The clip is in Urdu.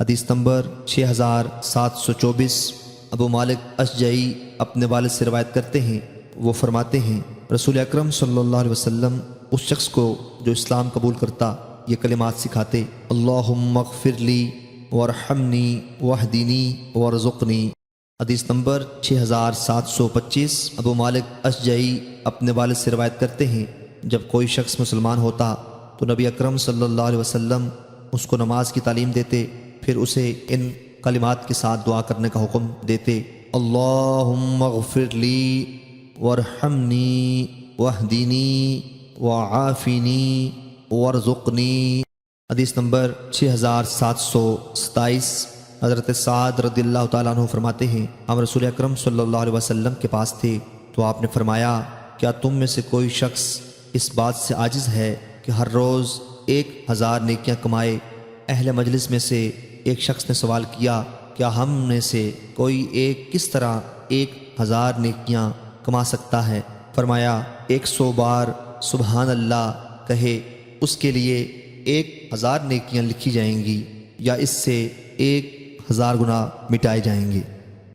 حدیث نمبر 6724۔ ابو مالک اشجعی اپنے والد سے روایت کرتے ہیں، وہ فرماتے ہیں رسول اکرم صلی اللہ علیہ وسلم اس شخص کو جو اسلام قبول کرتا یہ کلمات سکھاتے: اللہم اغفر لی وارحمنی واہدنی وارزقنی۔ حدیث نمبر 6725۔ ابو مالک اشجعی اپنے والد سے روایت کرتے ہیں جب کوئی شخص مسلمان ہوتا تو نبی اکرم صلی اللہ علیہ وسلم اس کو نماز کی تعلیم دیتے، پھر اسے ان کلمات کے ساتھ دعا کرنے کا حکم دیتے: اللہم اغفر لی وارحمنی واہدنی وعافنی وارزقنی۔ حدیث نمبر 6727۔ حضرت سعد رضی اللہ تعالیٰ عنہ فرماتے ہیں ہم رسول اکرم صلی اللہ علیہ وسلم کے پاس تھے تو آپ نے فرمایا کیا تم میں سے کوئی شخص اس بات سے عاجز ہے کہ ہر روز 1000 نیکیاں کمائے؟ اہل مجلس میں سے ایک شخص نے سوال کیا کیا ہم میں سے کوئی ایک کس طرح 1000 نیکیاں کما سکتا ہے؟ فرمایا 100 بار سبحان اللہ کہے اس کے لیے 1000 نیکیاں لکھی جائیں گی یا اس سے 1000 گنا مٹائے جائیں گے۔